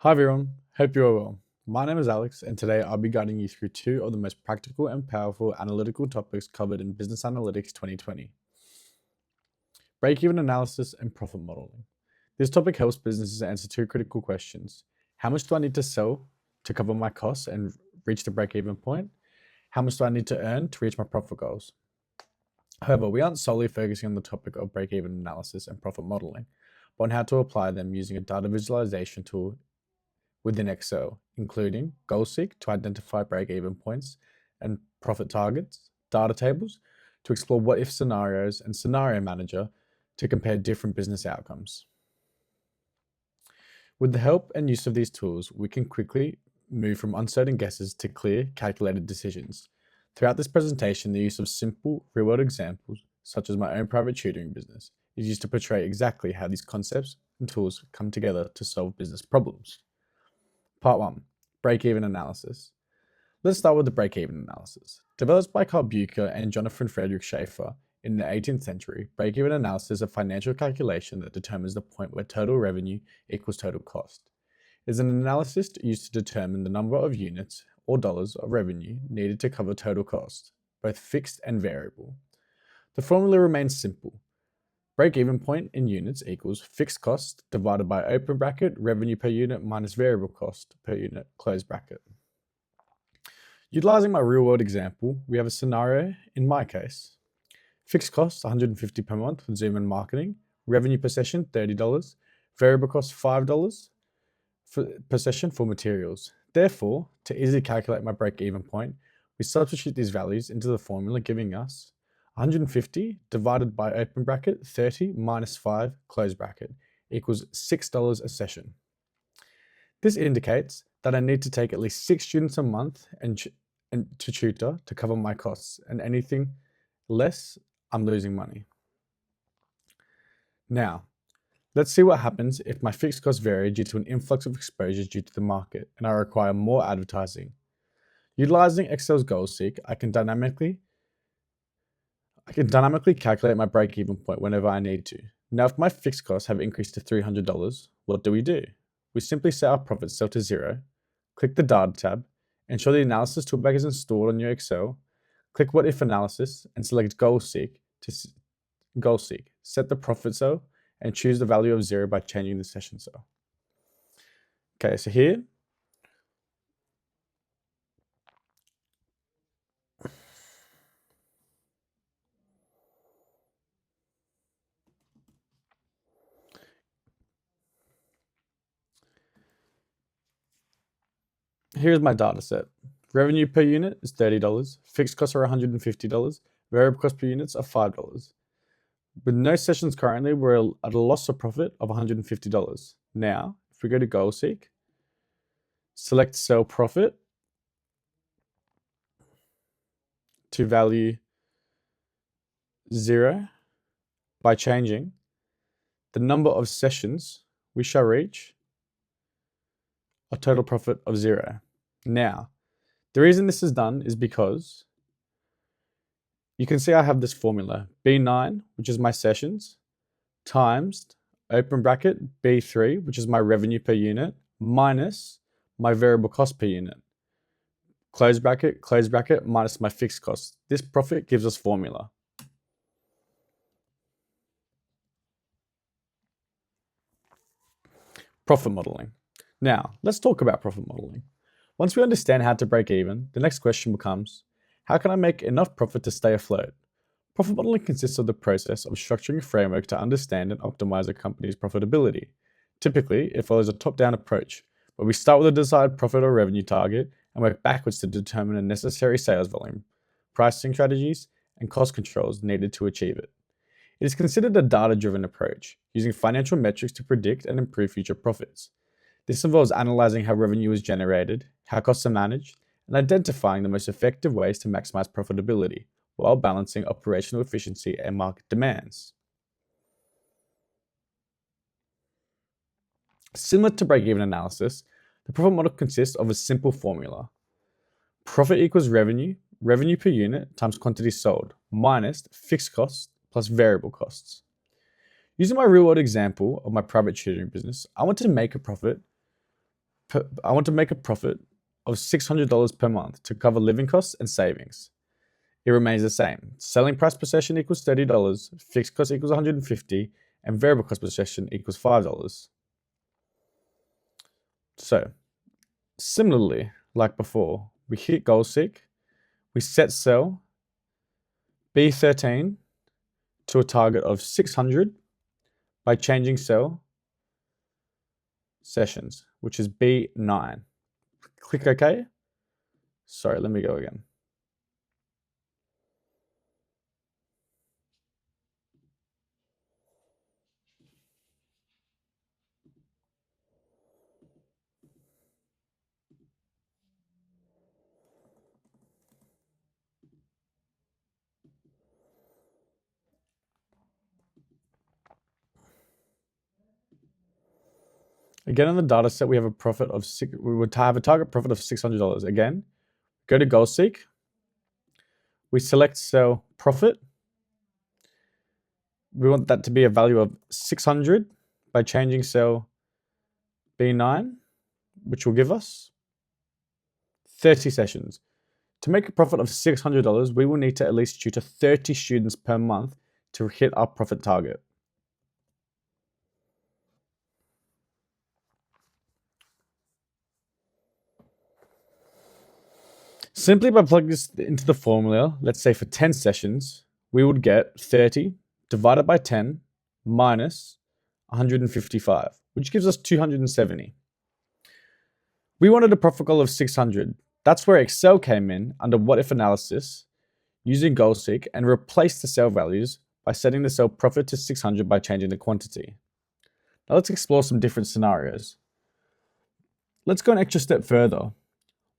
Hi everyone, hope you are well. My name is Alex, and today I'll be guiding you through two of the most practical and powerful analytical topics covered in Business Analytics 2020: break-even analysis and profit modeling. This topic helps businesses answer two critical questions: how much do I need to sell to cover my costs and reach the break-even point? How much do I need to earn to reach my profit goals? However, we aren't solely focusing on the topic of break-even analysis and profit modeling, but on how to apply them using a data visualization tool within Excel, including GoalSeek to identify break-even points and profit targets, data tables to explore what-if scenarios, and Scenario Manager to compare different business outcomes. With the help and use of these tools, we can quickly move from uncertain guesses to clear, calculated decisions. Throughout this presentation, the use of simple, real-world examples, such as my own private tutoring business, is used to portray exactly how these concepts and tools come together to solve business problems. Part 1. Break-even analysis. Let's start with the break-even analysis. Developed by Carl Bucher and Jonathan Friedrich Schaefer in the 18th century, break-even analysis is a financial calculation that determines the point where total revenue equals total cost. It is an analysis used to determine the number of units or dollars of revenue needed to cover total cost, both fixed and variable. The formula remains simple. Break-even point in units equals fixed cost divided by open bracket revenue per unit minus variable cost per unit close bracket. Utilizing my real-world example, we have a scenario in my case. Fixed cost $150 per month for Zoom and marketing, revenue per session $30, variable cost $5 per session for materials. Therefore, to easily calculate my break-even point, we substitute these values into the formula, giving us 150 divided by open bracket 30 minus 5 close bracket equals $6 a session. This indicates that I need to take at least 6 students a month and to tutor to cover my costs, and anything less, I'm losing money. Now, let's see what happens if my fixed costs vary due to an influx of exposures due to the market and I require more advertising. Utilizing Excel's GoalSeek, I can dynamically calculate my break-even point whenever I need to. Now, if my fixed costs have increased to $300, what do? We simply set our profit cell to 0, click the Data tab, ensure the Analysis toolbar is installed on your Excel, click What If Analysis, and select GoalSeek set the profit cell, and choose the value of 0 by changing the session cell. Okay, so here's my data set. Revenue per unit is $30, fixed costs are $150, variable cost per units are $5. With no sessions currently, we're at a loss of profit of $150. Now, if we go to GoalSeek, select Cell Profit to value 0 by changing the number of sessions we shall reach a total profit of 0. Now, the reason this is done is because you can see I have this formula, B9, which is my sessions, times open bracket B3, which is my revenue per unit, minus my variable cost per unit, close bracket, minus my fixed cost. This profit gives us formula. Profit modeling. Now, let's talk about profit modeling. Once we understand how to break even, the next question becomes, how can I make enough profit to stay afloat? Profit modeling consists of the process of structuring a framework to understand and optimize a company's profitability. Typically, it follows a top-down approach, where we start with a desired profit or revenue target and work backwards to determine the necessary sales volume, pricing strategies, and cost controls needed to achieve it. It is considered a data-driven approach, using financial metrics to predict and improve future profits. This involves analyzing how revenue is generated, how costs are managed, and identifying the most effective ways to maximize profitability while balancing operational efficiency and market demands. Similar to break-even analysis, the profit model consists of a simple formula. Profit equals revenue per unit times quantity sold, minus fixed costs plus variable costs. Using my real-world example of my private tutoring business, I want to make a profit I want to make a profit of $600 per month to cover living costs and savings. It remains the same. Selling price per session equals $30, fixed cost equals $150, and variable cost per session equals $5. So, similarly, like before, we hit goal seek, we set sell B13 to a target of 600 by changing sell sessions, which is B9. Click OK. Sorry, let me go again. Again, on the data set, we have a profit of we would have a target profit of $600. Again, go to goal seek. We select sell profit. We want that to be a value of 600 by changing cell B9, which will give us 30 sessions. To make a profit of $600, we will need to at least tutor 30 students per month to hit our profit target. Simply by plugging this into the formula, let's say for 10 sessions, we would get 30 divided by 10 minus 155, which gives us 270. We wanted a profit goal of 600. That's where Excel came in under what if analysis, using goal seek, and replaced the cell values by setting the cell profit to 600 by changing the quantity. Now let's explore some different scenarios. Let's go an extra step further.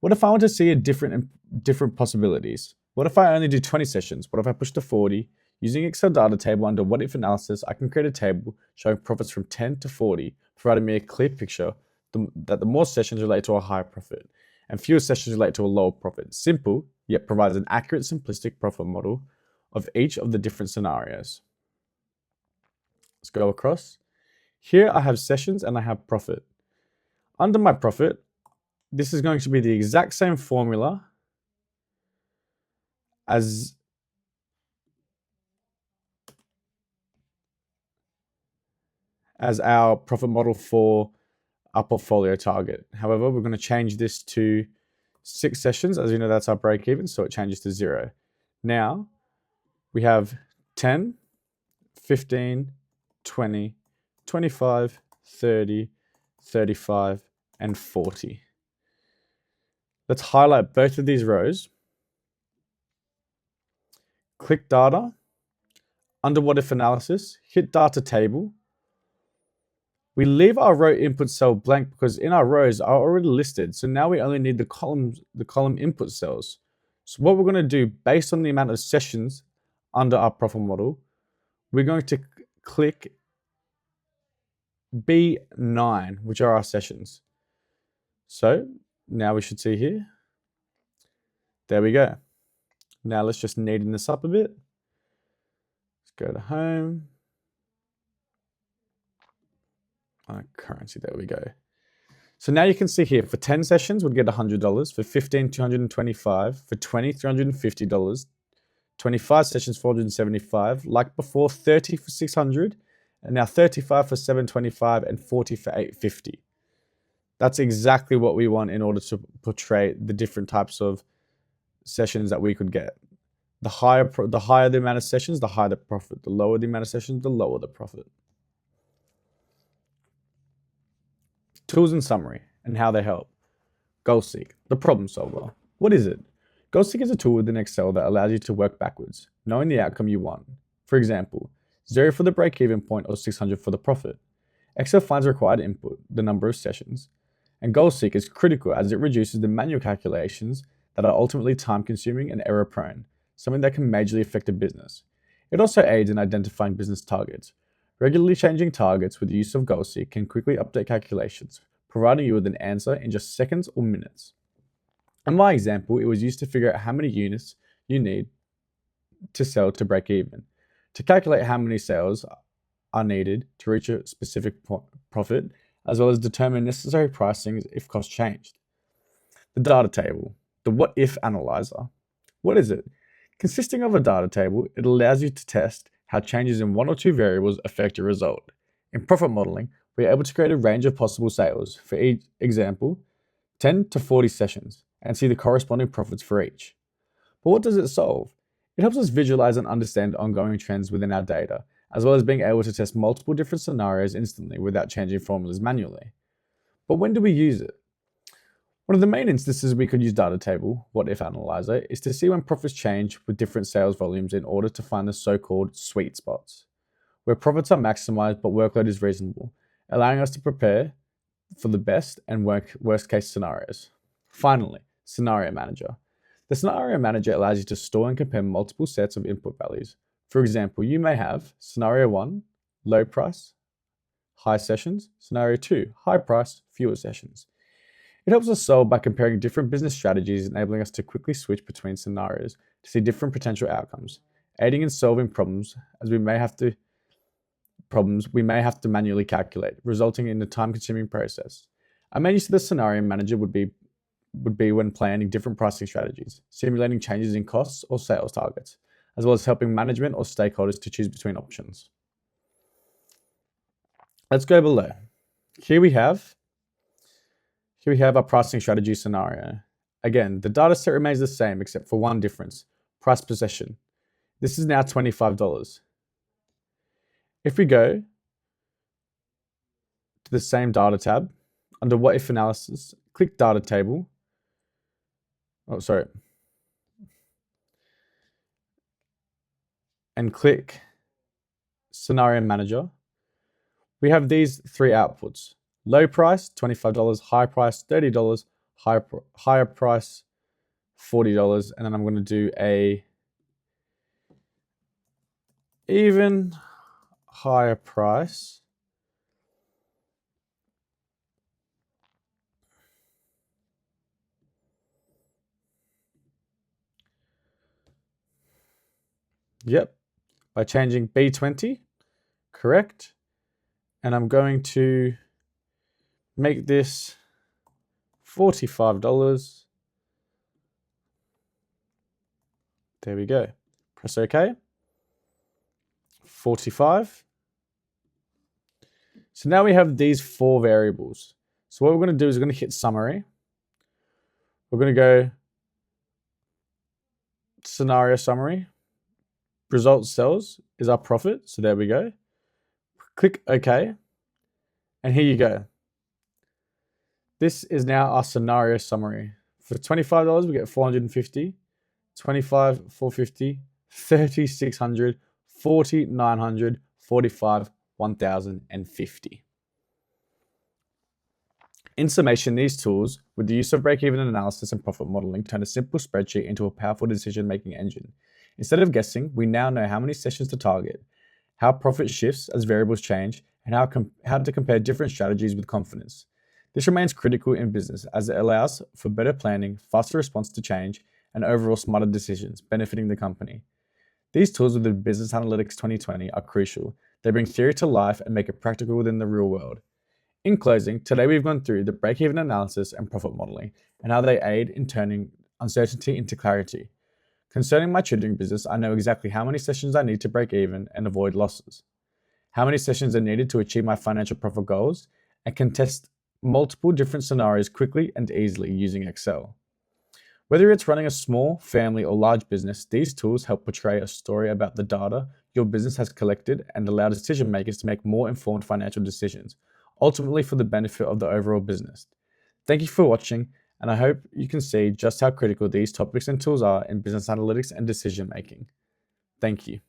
What if I want to see different possibilities? What if I only do 20 sessions? What if I push to 40? Using Excel data table under what if analysis, I can create a table showing profits from 10 to 40, providing me a clear picture that the more sessions relate to a higher profit and fewer sessions relate to a lower profit. Simple, yet provides an accurate, simplistic profit model of each of the different scenarios. Let's go across. Here I have sessions and I have profit. Under my profit, this is going to be the exact same formula as our profit model for our portfolio target. However, we're going to change this to 6 sessions. As you know, that's our break even, so it changes to 0. Now, we have 10, 15, 20, 25, 30, 35, and 40. Let's highlight both of these rows. Click data. Under what if analysis, hit data table. We leave our row input cell blank because in our rows are already listed. So now we only need the column input cells. So what we're going to do based on the amount of sessions under our profit model, we're going to click B9, which are our sessions. So now we should see here. There we go. Now let's just neaten this up a bit. Let's go to home. Currency, there we go. So now you can see here, for 10 sessions, we'd get $100. For 15, $225. For 20, $350. 25 sessions, $475. Like before, 30 for $600. And now 35 for $725 and 40 for $850. That's exactly what we want in order to portray the different types of sessions that we could get. The higher the amount of sessions, the higher the profit. The lower the amount of sessions, the lower the profit. Tools and summary and how they help. Goal Seek, the problem solver. What is it? Goal Seek is a tool within Excel that allows you to work backwards, knowing the outcome you want. For example, 0 for the break-even point or 600 for the profit. Excel finds required input, the number of sessions. And Goal Seek is critical as it reduces the manual calculations that are ultimately time-consuming and error-prone, something that can majorly affect a business. It also aids in identifying business targets. Regularly changing targets with the use of Goal Seek can quickly update calculations, providing you with an answer in just seconds or minutes. In my example, it was used to figure out how many units you need to sell to break even. To calculate how many sales are needed to reach a specific profit, as well as determine necessary pricings if costs changed. The data table, the what if analyzer. What is it? Consisting of a data table, it allows you to test how changes in one or two variables affect your result. In profit modeling, we are able to create a range of possible sales, for each example, 10 to 40 sessions, and see the corresponding profits for each. But what does it solve? It helps us visualize and understand ongoing trends within our data, as well as being able to test multiple different scenarios instantly without changing formulas manually. But when do we use it? One of the main instances we could use data table, what if analyzer, is to see when profits change with different sales volumes in order to find the so-called sweet spots, where profits are maximized but workload is reasonable, allowing us to prepare for the best and worst case scenarios. Finally, scenario manager. The scenario manager allows you to store and compare multiple sets of input values. For example, you may have scenario 1, low price, high sessions, scenario 2, high price, fewer sessions. It helps us solve by comparing different business strategies, enabling us to quickly switch between scenarios to see different potential outcomes, aiding in solving problems we may have to manually calculate, resulting in a time-consuming process. A main use of the scenario manager would be when planning different pricing strategies, simulating changes in costs or sales targets, as well as helping management or stakeholders to choose between options. Let's go below. Here we have our pricing strategy scenario. Again, the data set remains the same except for one difference, price per session. This is now $25. If we go to the same data tab, under what if analysis, click data table. And click scenario manager. We have these three outputs: low price, $25, high price, $30, higher price, $40, and then I'm going to do a even higher price. Yep, by changing B20, correct. And I'm going to make this $45. There we go. Press OK. 45. So now we have these four variables. So what we're going to do is we're going to hit summary. We're going to go scenario summary. Result cells is our profit. So there we go. Click OK. And here you go. This is now our scenario summary. For $25, we get 450, 25, 450, 3,600, 4,900, 45, 1,050. In summation, these tools, with the use of break-even analysis and profit modeling, turn a simple spreadsheet into a powerful decision-making engine. Instead of guessing, we now know how many sessions to target, how profit shifts as variables change, and how to compare different strategies with confidence. This remains critical in business as it allows for better planning, faster response to change, and overall smarter decisions, benefiting the company. These tools within Business Analytics 2020 are crucial. They bring theory to life and make it practical within the real world. In closing, today we've gone through the break-even analysis and profit modeling and how they aid in turning uncertainty into clarity. Concerning my tutoring business, I know exactly how many sessions I need to break even and avoid losses, how many sessions are needed to achieve my financial profit goals, and can test multiple different scenarios quickly and easily using Excel. Whether it's running a small, family, or large business, these tools help portray a story about the data your business has collected and allow decision makers to make more informed financial decisions, ultimately for the benefit of the overall business. Thank you for watching, and I hope you can see just how critical these topics and tools are in business analytics and decision making. Thank you.